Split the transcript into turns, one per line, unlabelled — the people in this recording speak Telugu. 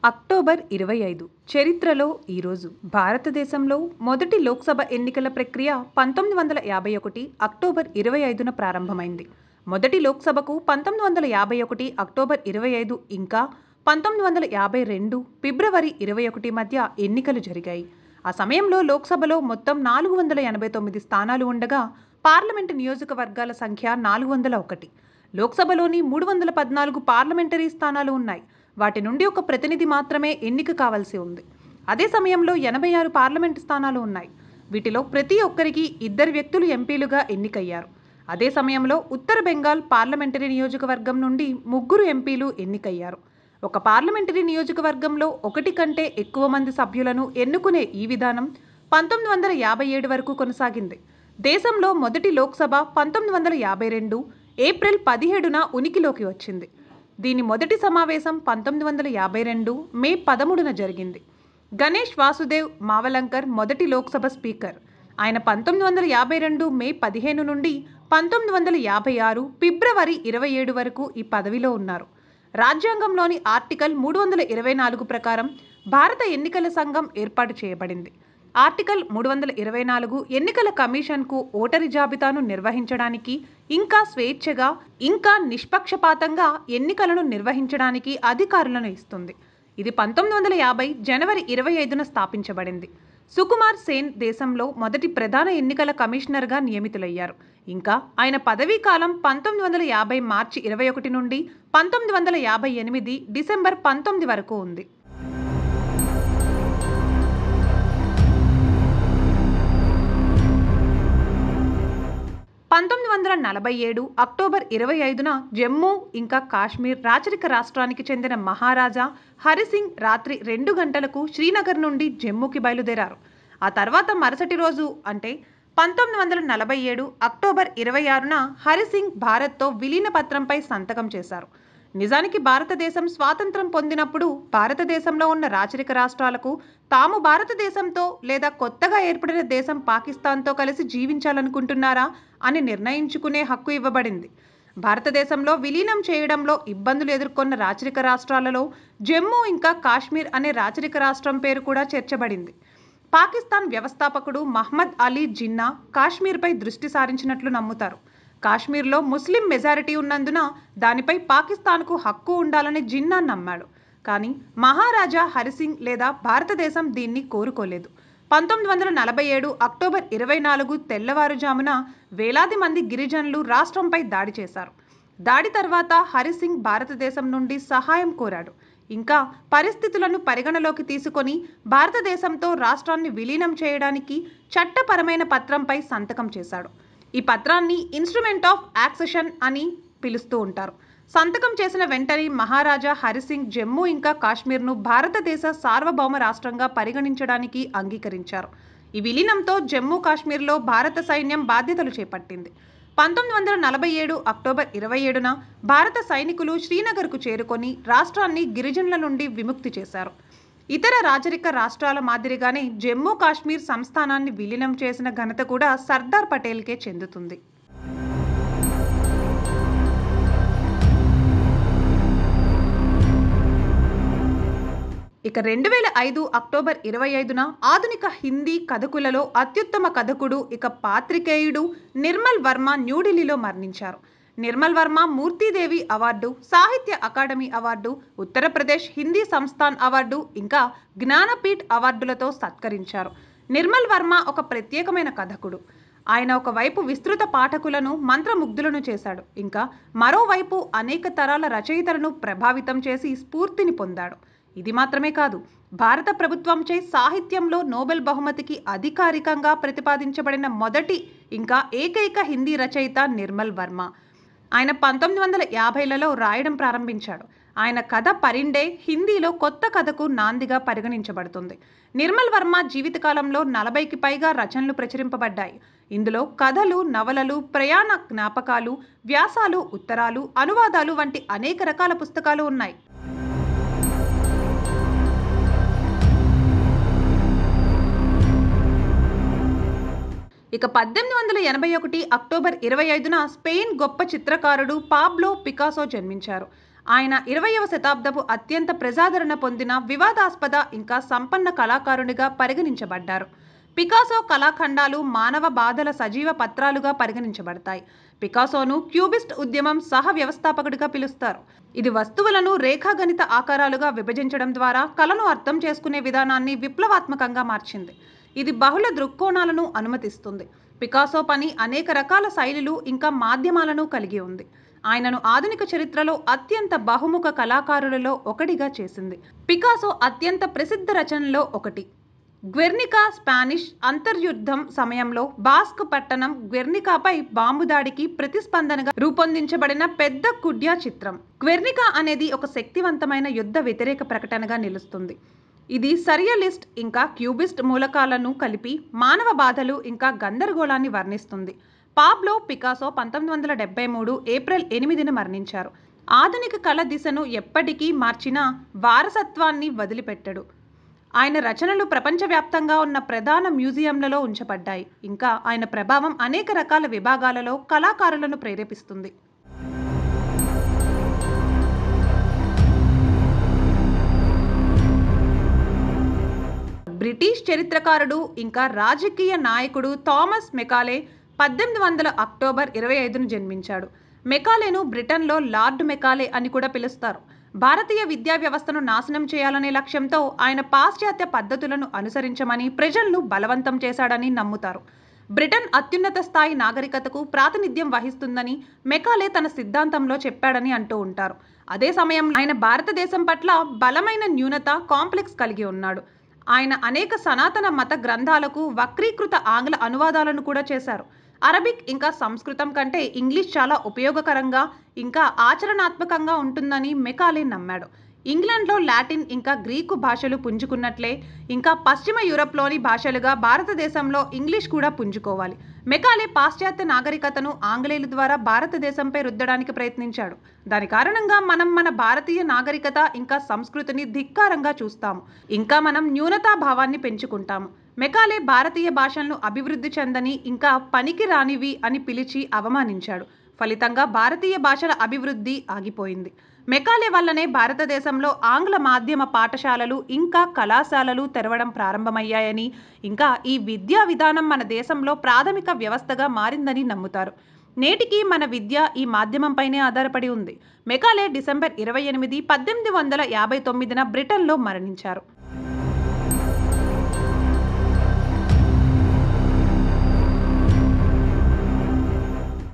అక్టోబర్ 25 చరిత్రలో ఈరోజు భారతదేశంలో మొదటి లోక్సభ ఎన్నికల ప్రక్రియ 1951 అక్టోబర్ 25న ప్రారంభమైంది. మొదటి లోక్సభకు 1951 అక్టోబర్ 25 ఇంకా 1952 ఫిబ్రవరి 21 మధ్య ఎన్నికలు జరిగాయి. ఆ సమయంలో లోక్సభలో మొత్తం 489 స్థానాలు ఉండగా పార్లమెంటు నియోజకవర్గాల సంఖ్య 401. లోక్సభలోని 314 పార్లమెంటరీ స్థానాలు ఉన్నాయి. వాటి నుండి ఒక ప్రతినిధి మాత్రమే ఎన్నిక కావాల్సి ఉంది. అదే సమయంలో 86 పార్లమెంటు స్థానాలు ఉన్నాయి. వీటిలో ప్రతి ఒక్కరికి 2 వ్యక్తులు ఎంపీలుగా ఎన్నికయ్యారు. అదే సమయంలో ఉత్తర బెంగాల్ పార్లమెంటరీ నియోజకవర్గం నుండి 3 ఎంపీలు ఎన్నికయ్యారు. ఒక పార్లమెంటరీ నియోజకవర్గంలో 1 కంటే ఎక్కువ మంది సభ్యులను ఎన్నుకునే ఈ విధానం 1957 వరకు కొనసాగింది. దేశంలో మొదటి లోక్సభ 1952 ఏప్రిల్ 17న ఉనికిలోకి వచ్చింది. దీని మొదటి సమావేశం 1952 మే 13న జరిగింది. గణేష్ వాసుదేవ్ మావలంకర్ మొదటి లోక్సభ స్పీకర్. ఆయన 1952 మే 15 నుండి 1956 ఫిబ్రవరి 27 వరకు ఈ పదవిలో ఉన్నారు. రాజ్యాంగంలోని ఆర్టికల్ 324 ప్రకారం భారత ఎన్నికల సంఘం ఏర్పాటు చేయబడింది. ఆర్టికల్ 324 ఎన్నికల కమిషన్కు ఓటరి జాబితాను నిర్వహించడానికి, ఇంకా స్వేచ్ఛగా, ఇంకా నిష్పక్షపాతంగా ఎన్నికలను నిర్వహించడానికి అధికారులను ఇస్తుంది. ఇది 1950 జనవరి 25న స్థాపించబడింది. సుకుమార్ సేన్ దేశంలో మొదటి ప్రధాన ఎన్నికల కమిషనర్గా నియమితులయ్యారు. ఇంకా ఆయన పదవీ కాలం 1950 మార్చి 21 నుండి 1958 డిసెంబర్ 19 వరకు ఉంది. 1947 అక్టోబర్ 25న జమ్మూ ఇంకా కాశ్మీర్ రాచరిక రాష్ట్రానికి చెందిన మహారాజా హరిసింగ్ రాత్రి 2 గంటలకు శ్రీనగర్ నుండి జమ్మూకి బయలుదేరారు. ఆ తర్వాత మరుసటి రోజు అంటే 1947 అక్టోబర్ 26న హరిసింగ్ భారత్తో విలీన పత్రంపై సంతకం చేశారు. నిజానికి భారతదేశం స్వాతంత్రం పొందినప్పుడు భారతదేశంలో ఉన్న రాచరిక రాష్ట్రాలకు తాము భారతదేశంతో లేదా కొత్తగా ఏర్పడిన దేశం పాకిస్తాన్తో కలిసి జీవించాలనుకుంటున్నారా అని నిర్ణయించుకునే హక్కు ఇవ్వబడింది. భారతదేశంలో విలీనం చేయడంలో ఇబ్బందులు ఎదుర్కొన్న రాచరిక రాష్ట్రాలలో జమ్మూ ఇంకా కాశ్మీర్ అనే రాచరిక రాష్ట్రం పేరు కూడా చేర్చబడింది. పాకిస్తాన్ వ్యవస్థాపకుడు మహ్మద్ అలీ జిన్నా కాశ్మీర్పై దృష్టి సారించినట్లు నమ్ముతారు. కాశ్మీర్లో ముస్లిం మెజారిటీ ఉన్నందున దానిపై పాకిస్తాన్కు హక్కు ఉండాలని జిన్నా నమ్మాడు. కానీ మహారాజా హరిసింగ్ లేదా భారతదేశం దీన్ని కోరుకోలేదు. 1947 అక్టోబర్ 24 తెల్లవారుజామున వేలాది మంది గిరిజనులు రాష్ట్రంపై దాడి చేశారు. దాడి తర్వాత హరిసింగ్ భారతదేశం నుండి సహాయం కోరాడు. ఇంకా పరిస్థితులను పరిగణలోకి తీసుకొని భారతదేశంతో రాష్ట్రాన్ని విలీనం చేయడానికి చట్టపరమైన పత్రంపై సంతకం చేశాడు. ఈ పత్రాన్ని ఇన్స్ట్రుమెంట్ ఆఫ్ యాక్సెషన్ అని పిలుస్తూ ఉంటారు. సంతకం చేసిన వెంటనే మహారాజా హరిసింగ్ జమ్మూ ఇంకా కాశ్మీర్ను భారతదేశ సార్వభౌమ రాష్ట్రంగా పరిగణించడానికి అంగీకరించారు. ఈ విలీనంతో జమ్మూ కాశ్మీర్లో భారత సైన్యం బాధ్యతలు చేపట్టింది. 1947 అక్టోబర్ 27న భారత సైనికులు శ్రీనగర్కు చేరుకొని రాష్ట్రాన్ని గిరిజనుల నుండి విముక్తి చేశారు. ఇతర రాచరిక రాష్ట్రాల మాదిరిగానే జమ్మూ కాశ్మీర్ సంస్థానాన్ని విలీనం చేసిన ఘనత కూడా సర్దార్ పటేల్కే చెందుతుంది. ఇక 2005 అక్టోబర్ 25న ఆధునిక హిందీ కథకులలో అత్యుత్తమ కథకుడు ఇక పాత్రికేయుడు నిర్మల్ వర్మ న్యూఢిల్లీలో మరణించారు. నిర్మల్ వర్మ మూర్తిదేవి అవార్డు, సాహిత్య academy award, Uttar Pradesh Hindi Samsthan award ఇంకా జ్ఞానపీఠ్ అవార్డులతో సత్కరించారు. నిర్మల్ వర్మ ఒక ప్రత్యేకమైన కథకుడు. ఆయన ఒకవైపు విస్తృత పాఠకులను మంత్రముగ్ధులను చేశాడు. ఇంకా మరోవైపు అనేక తరాల రచయితలను ప్రభావితం చేసి స్ఫూర్తిని పొందాడు. ఇది మాత్రమే కాదు, భారత ప్రభుత్వంచే సాహిత్యంలో నోబెల్ బహుమతికి అధికారికంగా ప్రతిపాదించబడిన మొదటి ఇంకా ఏకైక హిందీ రచయిత నిర్మల్ వర్మ. ఆయన 1950లలో రాయడం ప్రారంభించాడు. ఆయన కథ పరిండే హిందీలో కొత్త కథకు నాందిగా పరిగణించబడుతుంది. నిర్మల్ వర్మ జీవితకాలంలో 40కి పైగా రచనలు ప్రచురింపబడ్డాయి. ఇందులో కథలు, నవలలు, ప్రయాణ జ్ఞాపకాలు, వ్యాసాలు, ఉత్తరాలు, అనువాదాలు వంటి అనేక రకాల పుస్తకాలు ఉన్నాయి. ఇక 1881 అక్టోబర్ 25న స్పెయిన్ గొప్ప చిత్రకారుడు పాబ్లో పికాసో జన్మించారు. ఆయన 20వ శతాబ్దపు అత్యంత ప్రజాదరణ పొందిన వివాదాస్పద ఇంకా సంపన్న కళాకారునిగా పరిగణించబడ్డారు. పికాసో కళాఖండాలు మానవ బాధల సజీవ పత్రాలుగా పరిగణించబడతాయి. పికాసోను క్యూబిస్ట్ ఉద్యమం సహ వ్యవస్థాపకుడిగా పిలుస్తారు. ఇది వస్తువులను రేఖాగణిత ఆకారాలుగా విభజించడం ద్వారా కళను అర్థం చేసుకునే విధానాన్ని విప్లవాత్మకంగా మార్చింది. ఇది బహుళ దృక్కోణాలను అనుమతిస్తుంది. పికాసో పని అనేక రకాల శైలులు ఇంకా మాధ్యమాలను కలిగి ఉంది. ఆయనను ఆధునిక చరిత్రలో అత్యంత బహుముఖ కళాకారులలో ఒకటిగా చేసింది. పికాసో అత్యంత ప్రసిద్ధ రచనల్లో ఒకటి గ్వెర్నికా. స్పానిష్ అంతర్యుద్ధం సమయంలో బాస్క్ పట్టణం గ్వెర్నికాపై బాంబు దాడికి ప్రతిస్పందనగా రూపొందించబడిన పెద్ద కుడ్యా చిత్రం. గ్వెర్నికా అనేది ఒక శక్తివంతమైన యుద్ధ వ్యతిరేక ప్రకటనగా నిలుస్తుంది. ఇది సరియలిస్ట్ ఇంకా క్యూబిస్ట్ మూలకాలను కలిపి మానవ బాధలు ఇంకా గందరగోళాన్ని వర్ణిస్తుంది. పాబ్లో పికాసో 1973 ఏప్రిల్ 8న మరణించారు. ఆధునిక కళ దిశను ఎప్పటికీ మార్చినా వారసత్వాన్ని వదిలిపెట్టడు. ఆయన రచనలు ప్రపంచవ్యాప్తంగా ఉన్న ప్రధాన మ్యూజియంలలో ఉంచబడ్డాయి. ఇంకా ఆయన ప్రభావం అనేక రకాల విభాగాలలో కళాకారులను ప్రేరేపిస్తుంది. బ్రిటిష్ చరిత్రకారుడు ఇంకా రాజకీయ నాయకుడు థామస్ మెకాలే 1800 అక్టోబర్ 25న జన్మించాడు. మెకాలేను బ్రిటన్లో లార్డ్ మెకాలే అని కూడా పిలుస్తారు. భారతీయ విద్యా వ్యవస్థను నాశనం చేయాలనే లక్ష్యంతో ఆయన పాశ్చాత్య పద్ధతులను అనుసరించమని ప్రజలను బలవంతం చేశాడని నమ్ముతారు. బ్రిటన్ అత్యున్నత స్థాయి నాగరికతకు ప్రాతినిధ్యం వహిస్తుందని మెకాలే తన సిద్ధాంతంలో చెప్పాడని అంటూ ఉంటారు. అదే సమయంలో ఆయన భారతదేశం పట్ల బలమైన న్యూనత కాంప్లెక్స్ కలిగి ఉన్నాడు. ఆయన అనేక సనాతన మత గ్రంథాలకు వక్రీకృత ఆంగ్ల అనువాదాలను కూడా చేశారు. అరబిక్ ఇంకా సంస్కృతం కంటే ఇంగ్లీష్ చాలా ఉపయోగకరంగా ఇంకా ఆచరణాత్మకంగా ఉంటుందని మెకాలే నమ్మాడు. ఇంగ్లాండ్లో లాటిన్ ఇంకా గ్రీకు భాషలు పుంజుకున్నట్లే ఇంకా పశ్చిమ యూరప్లోని భాషలుగా భారతదేశంలో ఇంగ్లీష్ కూడా పుంజుకోవాలి. మెకాలే పాశ్చాత్య నాగరికతను ఆంగ్లేయుల ద్వారా భారతదేశంపై రుద్దడానికి ప్రయత్నించాడు. దాని కారణంగా మనం మన భారతీయ నాగరికత ఇంకా సంస్కృతిని ధిక్కారంగా చూస్తాము. ఇంకా మనం న్యూనతా భావాన్ని పెంచుకుంటాము. మెకాలే భారతీయ భాషలను అభివృద్ధి చెందని ఇంకా పనికి రానివి అని పిలిచి అవమానించాడు. ఫలితంగా భారతీయ భాషల అభివృద్ధి ఆగిపోయింది. మెకాలే వల్లనే భారతదేశంలో ఆంగ్ల మాధ్యమ పాఠశాలలు ఇంకా కళాశాలలు తెరవడం ప్రారంభమయ్యాయని ఇంకా ఈ విద్యా విధానం మన దేశంలో ప్రాథమిక వ్యవస్థగా మారిందని నమ్ముతారు. నేటికి మన విద్య ఈ మాధ్యమంపైనే ఆధారపడి ఉంది. మెకాలే డిసెంబర్ 28, 1859న బ్రిటన్లో మరణించారు.